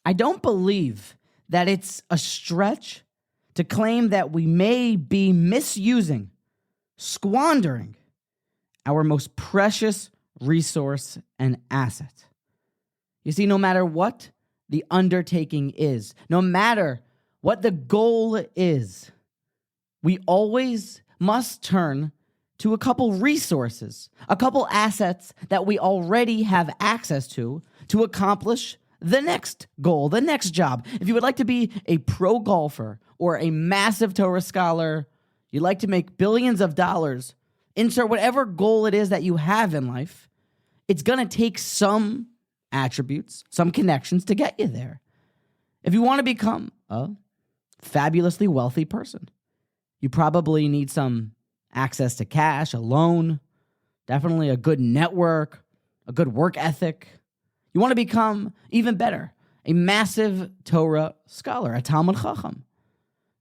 I don't believe that it's a stretch to claim that we may be misusing, squandering our most precious resource and asset. You see, no matter what the undertaking is, no matter what the goal is, we always must turn to a couple resources, a couple assets that we already have access to accomplish the next goal, the next job. If you would like to be a pro golfer or a massive Torah scholar, you'd like to make billions of dollars, insert whatever goal it is that you have in life, it's going to take some attributes, some connections to get you there. If you want to become a fabulously wealthy person, you probably need some access to cash, a loan, definitely a good network, a good work ethic. You want to become even better, a massive Torah scholar, a Talmud Chacham.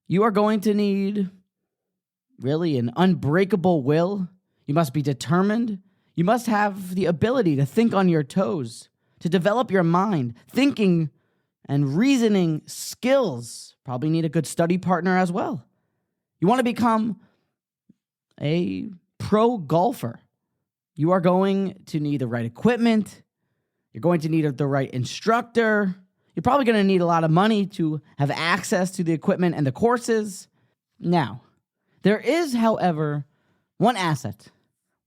You are going to need really an unbreakable will. You must be determined. You must have the ability to think on your toes, to develop your mind, thinking and reasoning skills. Probably need a good study partner as well. You want to become a pro golfer. You are going to need the right equipment. You're going to need the right instructor. You're probably going to need a lot of money to have access to the equipment and the courses. Now, there is, however, one asset,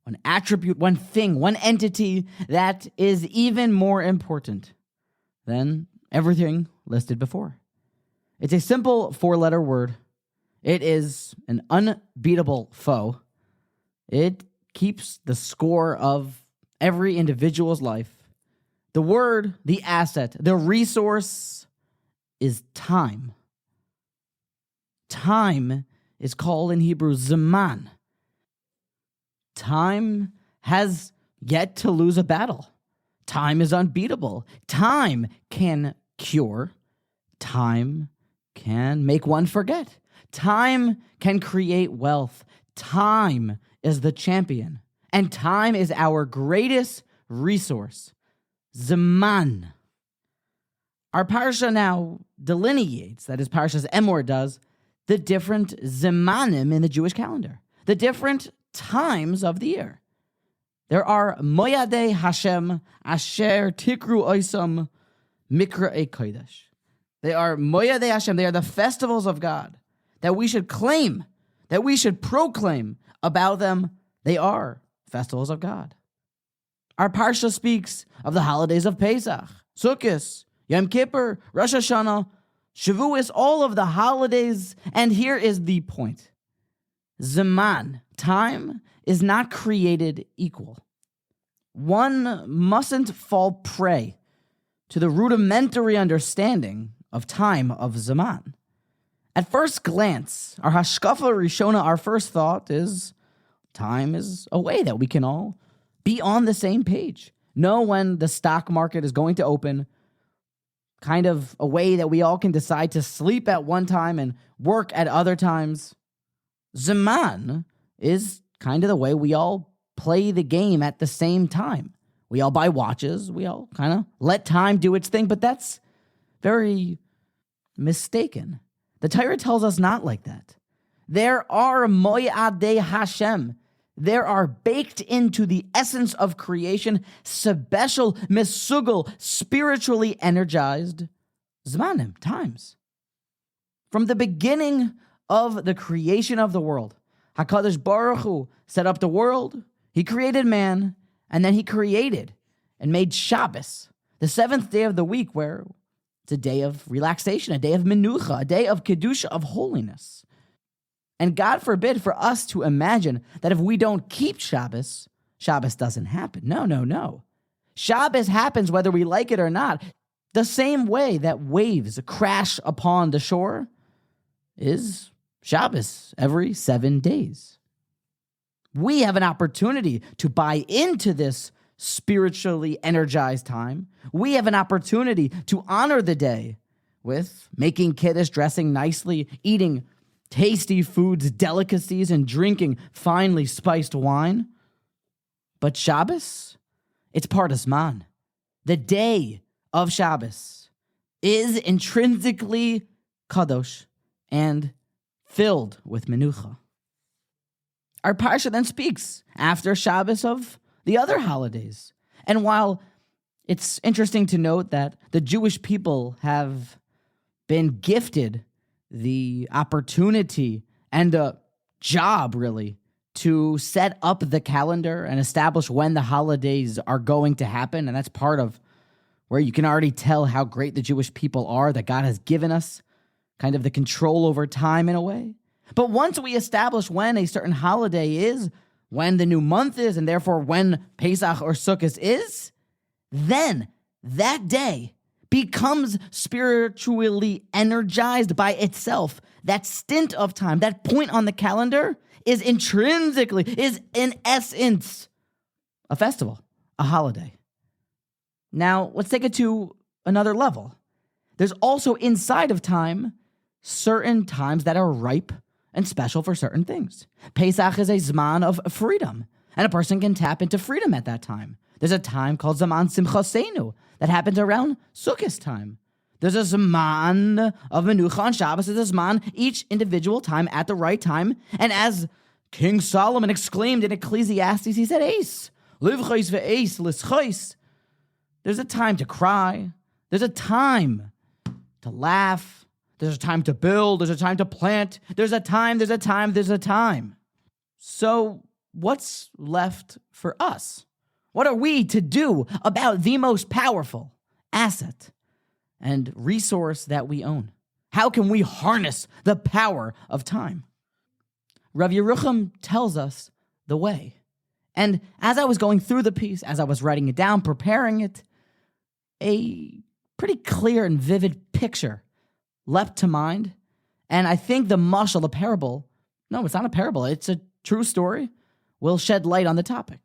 one attribute, one thing, one entity that is even more important than everything listed before. It's a simple four-letter word. It is an unbeatable foe. It keeps the score of every individual's life. The word, the asset, the resource is time. Time is called in Hebrew zaman. Time has yet to lose a battle. Time is unbeatable. Time can cure. Time can make one forget. Time can create wealth. Time is the champion. And time is our greatest resource. Zaman. Our parsha now delineates, that is Parshas Emor does, the different zamanim in the Jewish calendar, the different times of the year. There are Moyadei Hashem Asher Tikru Oisam Mikra'ei Kodesh. They are Moyadei Hashem. They are the festivals of God that we should claim, that we should proclaim about them. They are festivals of God. Our parsha speaks of the holidays of Pesach, Sukkot, Yom Kippur, Rosh Hashanah, Shavuos, all of the holidays. And here is the point. Zaman, time, is not created equal. One mustn't fall prey to the rudimentary understanding of time of Zaman. At first glance, our hashkafa rishona, our first thought is time is a way that we can all be on the same page. Know when the stock market is going to open. Kind of a way that we all can decide to sleep at one time and work at other times. Zaman is kind of the way we all play the game at the same time. We all buy watches. We all kind of let time do its thing, but that's very mistaken. The Torah tells us not like that. There are moyadei Hashem. There are baked into the essence of creation, special, mesugel, spiritually energized zmanim, times. From the beginning of the creation of the world, HaKadosh Baruch Hu set up the world, he created man, and then he created and made Shabbos, the seventh day of the week, where it's a day of relaxation, a day of menucha, a day of kedusha, of holiness. And God forbid for us to imagine that if we don't keep Shabbos, Shabbos doesn't happen. No. Shabbos happens whether we like it or not. The same way that waves crash upon the shore is Shabbos every 7 days. We have an opportunity to buy into this spiritually energized time. We have an opportunity to honor the day with making kiddush, dressing nicely, eating tasty foods, delicacies, and drinking finely spiced wine. But Shabbos, it's Parshas Emor. The day of Shabbos is intrinsically kadosh and filled with menucha. Our parsha then speaks after Shabbos of the other holidays. And while it's interesting to note that the Jewish people have been gifted the opportunity and a job, really, to set up the calendar and establish when the holidays are going to happen. And that's part of where you can already tell how great the Jewish people are, that God has given us kind of the control over time in a way. But once we establish when a certain holiday is, when the new month is, and therefore when Pesach or Sukkot is, then that day becomes spiritually energized by itself. That stint of time, that point on the calendar is in essence, a festival, a holiday. Now, let's take it to another level. There's also inside of time certain times that are ripe and special for certain things. Pesach is a zman of freedom, and a person can tap into freedom at that time. There's a time called Zaman Simchasenu that happens around Sukkot time. There's a Zaman of Menucha on Shabbos. There's a Zaman, each individual time at the right time. And as King Solomon exclaimed in Ecclesiastes, he said, Eis, livchais ve'eis lischais. There's a time to cry. There's a time to laugh. There's a time to build. There's a time to plant. There's a time. So what's left for us? What are we to do about the most powerful asset and resource that we own? How can we harness the power of time? Rav Yerucham tells us the way. And as I was going through the piece, as I was writing it down, preparing it, a pretty clear and vivid picture leapt to mind. And I think the mashal, the parable, no, it's not a parable, it's a true story, will shed light on the topic.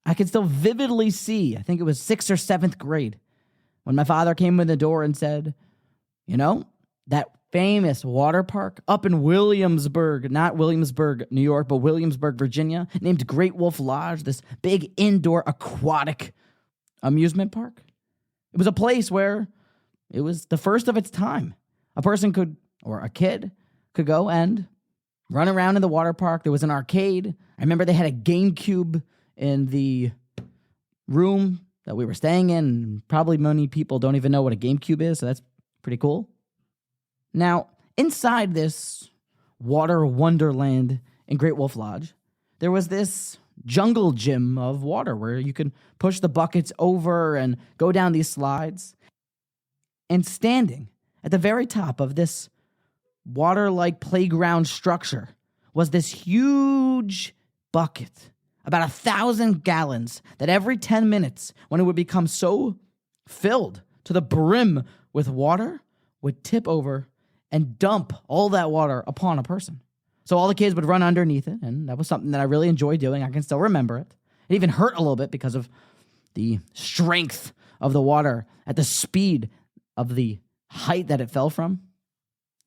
I can still vividly see, I think it was 6th or 7th grade, when my father came in the door and said, you know, that famous water park up in Williamsburg, not Williamsburg, New York, but Williamsburg, Virginia, named Great Wolf Lodge, this big indoor aquatic amusement park. It was a place where it was the first of its time. A person could, or a kid, could go and run around in the water park. There was an arcade. I remember they had a GameCube in the room that we were staying in. Probably many people don't even know what a GameCube is, so that's pretty cool. Now, inside this water wonderland in Great Wolf Lodge, there was this jungle gym of water where you could push the buckets over and go down these slides. And standing at the very top of this water-like playground structure was this huge bucket, about 1,000 gallons, that every 10 minutes, when it would become so filled to the brim with water, would tip over and dump all that water upon a person. So all the kids would run underneath it, and that was something that I really enjoyed doing. I can still remember it. It even hurt a little bit because of the strength of the water at the speed of the height that it fell from.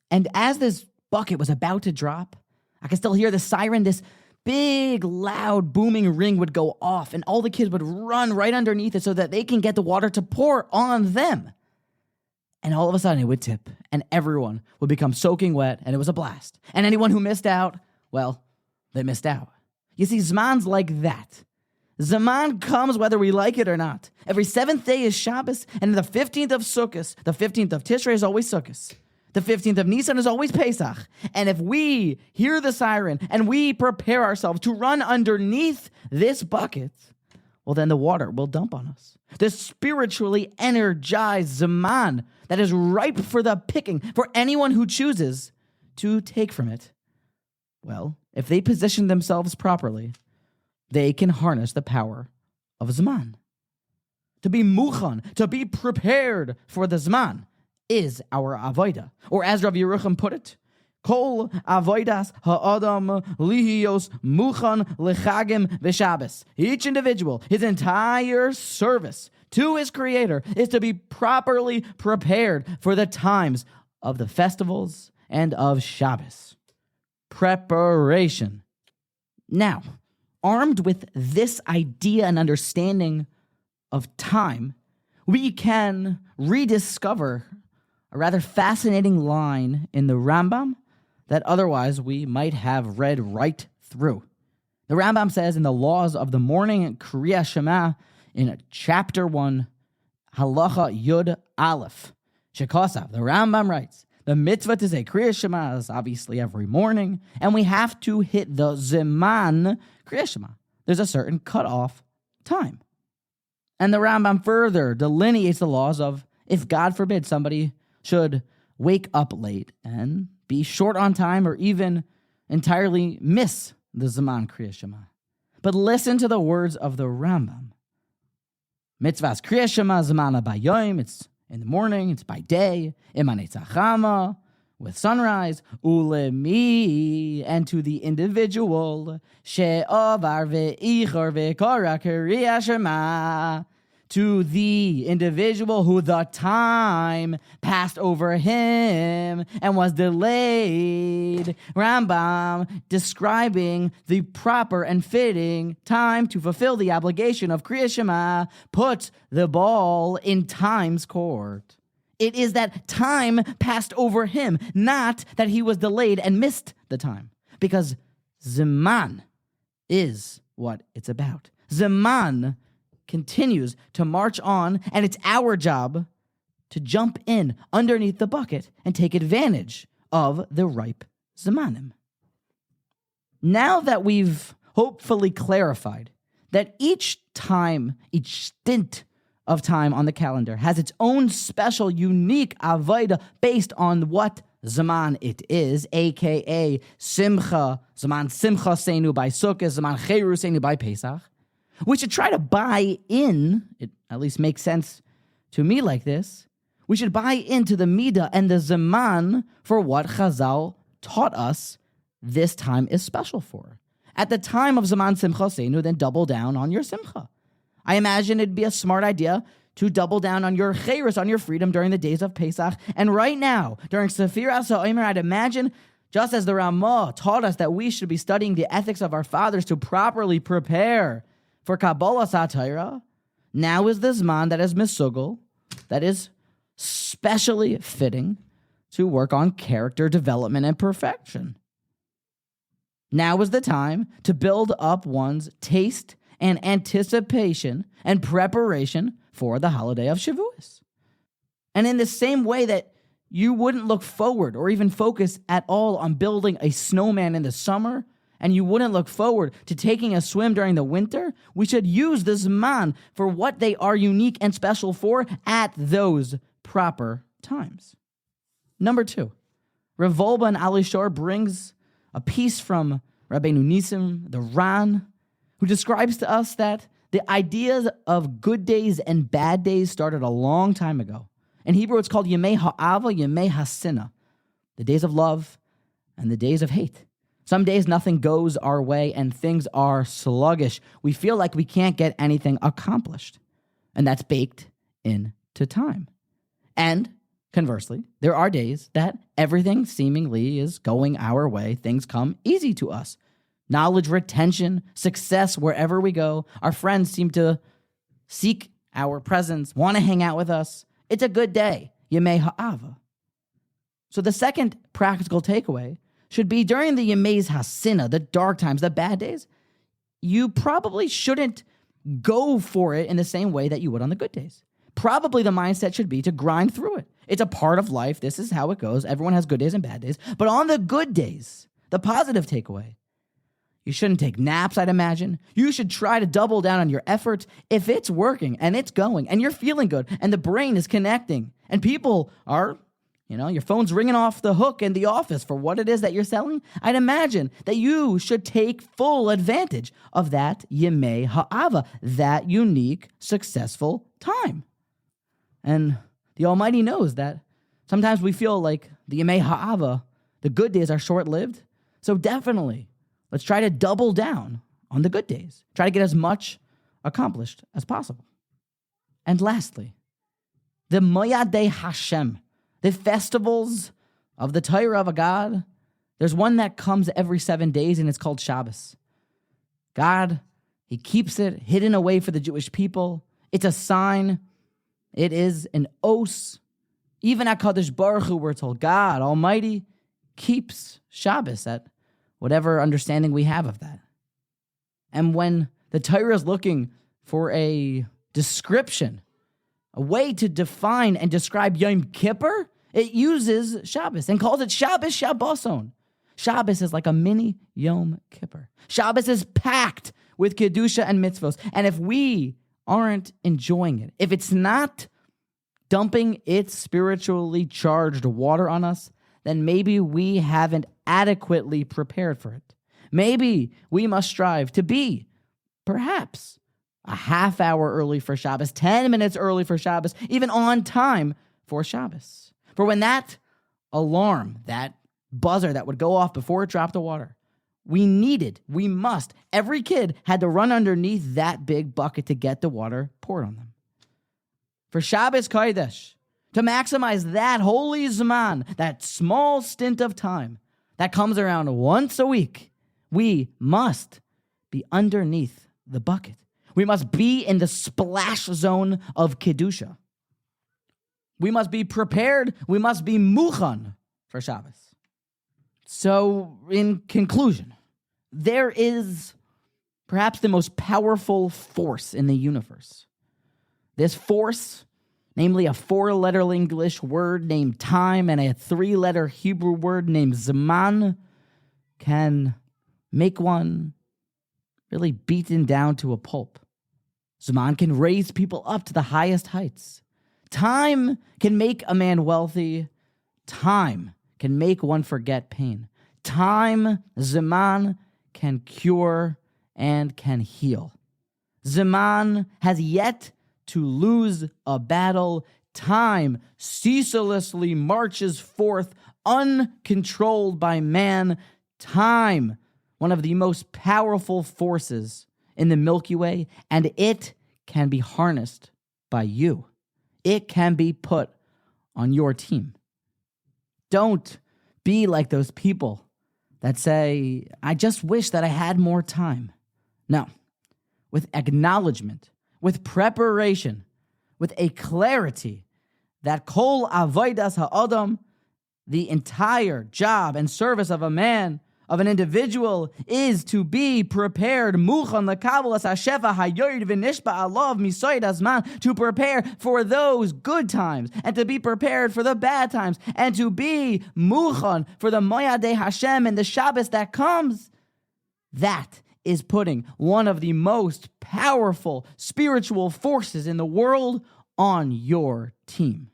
And as this bucket was about to drop, I could still hear the siren. This big, loud, booming ring would go off, and all the kids would run right underneath it so that they can get the water to pour on them. And all of a sudden, it would tip, and everyone would become soaking wet, and it was a blast. And anyone who missed out, well, they missed out. You see, Zman's like that. Zaman comes whether we like it or not. Every 7th day is Shabbos, and the 15th of Sukkot, the 15th of Tishrei is always Sukkot. The 15th of Nisan is always Pesach. And if we hear the siren and we prepare ourselves to run underneath this bucket, well, then the water will dump on us. This spiritually energized Zaman that is ripe for the picking for anyone who chooses to take from it. Well, if they position themselves properly, they can harness the power of Zman. To be muchan, to be prepared for the Zman, is our avodah. Or as Rav Yerucham put it, Kol avodas ha'adam lihios muchan lechagim v'Shabbos. Each individual, his entire service to his Creator is to be properly prepared for the times of the festivals and of Shabbos. Preparation. Now, armed with this idea and understanding of time, we can rediscover a rather fascinating line in the Rambam that otherwise we might have read right through. The Rambam says in the Laws of the Morning, Kriya Shema, in chapter 1, Halacha Yud Aleph, Shekosav, the Rambam writes, the mitzvah to say Kriya Shema is obviously every morning, and we have to hit the Zeman Kriya Shema. There's a certain cutoff time. And the Rambam further delineates the laws of if, God forbid, somebody should wake up late and be short on time or even entirely miss the Zaman Kriya Shema. But listen to the words of the Rambam. Mitzvahs Kriya Shema Zamana Bayoim, it's in the morning, it's by day, Imane Tzachama, with sunrise, Ulemi, and to the individual, She'ovar ve'ichor ve'kora Kriya Shema, to the individual who the time passed over him and was delayed. Rambam describing the proper and fitting time to fulfill the obligation of Kriya Shema puts the ball in time's court. It is that time passed over him, not that he was delayed and missed the time. Because Zeman is what it's about. Zeman continues to march on, and it's our job to jump in underneath the bucket and take advantage of the ripe Zemanim. Now that we've hopefully clarified that each stint of time on the calendar has its own special, unique avodah based on what Zaman it is, aka Simcha, Zaman Simcha Seinu by Sukkot, Zaman Cheru Seinu by Pesach, we should try to buy in, it at least makes sense to me like this, we should buy into the Midah and the Zaman for what Chazal taught us this time is special for. At the time of Zaman Simcha Seinu, then double down on your Simcha. I imagine it'd be a smart idea to double down on your Cheirus, on your freedom during the days of Pesach. And right now, during Sefiras HaOmer, I'd imagine, just as the Ramah taught us that we should be studying the ethics of our fathers to properly prepare for Kabbalah Satira, now is the Zman that is Mesugel, that is specially fitting to work on character development and perfection. Now is the time to build up one's taste and anticipation and preparation for the holiday of Shavuos. And in the same way that you wouldn't look forward or even focus at all on building a snowman in the summer, and you wouldn't look forward to taking a swim during the winter, we should use the Zman for what they are unique and special for at those proper times. Number 2, Rav Wolbe and Ali Shor brings a piece from Rabbeinu Nisim, the Ran, who describes to us that the ideas of good days and bad days started a long time ago. In Hebrew, it's called Yemei Ha'ava, Yemei Hasina, the days of love and the days of hate. Some days nothing goes our way and things are sluggish. We feel like we can't get anything accomplished. And that's baked into time. And conversely, there are days that everything seemingly is going our way. Things come easy to us. Knowledge retention, success wherever we go. Our friends seem to seek our presence, want to hang out with us. It's a good day. Yemei Ha'ava. So the second practical takeaway should be during the Yemei Hasina, the dark times, the bad days, you probably shouldn't go for it in the same way that you would on the good days. Probably the mindset should be to grind through it. It's a part of life. This is how it goes. Everyone has good days and bad days. But on the good days, the positive takeaway, you shouldn't take naps, I'd imagine. You should try to double down on your efforts. If it's working and it's going and you're feeling good and the brain is connecting and people are, your phone's ringing off the hook in the office for what it is that you're selling, I'd imagine that you should take full advantage of that Yemei Ha'ava, that unique, successful time. And the Almighty knows that sometimes we feel like the Yemei Ha'ava, the good days, are short-lived. So definitely, let's try to double down on the good days. Try to get as much accomplished as possible. And lastly, the Moyadei Hashem, the festivals of the Torah of a God. There's one that comes every 7 days, and it's called Shabbos. God, he keeps it hidden away for the Jewish people. It's a sign, It is an os. Even at Kadosh Baruch Hu, we're told God Almighty keeps Shabbos at whatever understanding we have of that. And when the Torah is looking for a description, a way to define and describe Yom Kippur, it uses Shabbos and calls it Shabbos Shabboson. Shabbos is like a mini Yom Kippur. Shabbos is packed with Kedusha and mitzvos. And if we aren't enjoying it, if it's not dumping its spiritually charged water on us, then maybe we haven't adequately prepared for it. Maybe we must strive to be, perhaps, a half hour early for Shabbos, 10 minutes early for Shabbos, even on time for Shabbos. For when that alarm, that buzzer that would go off before it dropped the water, we must, every kid had to run underneath that big bucket to get the water poured on them. For Shabbos Kodesh, to maximize that holy Zman, that small stint of time that comes around once a week, we must be underneath the bucket. We must be in the splash zone of Kedusha. We must be prepared. We must be muchan for Shabbos. So, in conclusion, there is perhaps the most powerful force in the universe. This force, namely a 4-letter English word named time and a 3-letter Hebrew word named Zman, can make one really beaten down to a pulp. Zman can raise people up to the highest heights. Time can make a man wealthy. Time can make one forget pain. Time, Zman, can cure and can heal. Zman has yet to lose a battle. Time ceaselessly marches forth, uncontrolled by man. Time, one of the most powerful forces in the Milky Way, and it can be harnessed by you. It can be put on your team. Don't be like those people that say, I just wish that I had more time. No, with acknowledgement, with preparation, with a clarity that kol avodas ha'adam, the entire job and service of a man, of an individual, is to be prepared, muchan l'kabel ha'sheva hayored v'nishba alav misoyd hazman, to prepare for those good times, and to be prepared for the bad times, and to be muchan for the moyadei Hashem and the Shabbos that comes. That is putting one of the most powerful spiritual forces in the world on your team.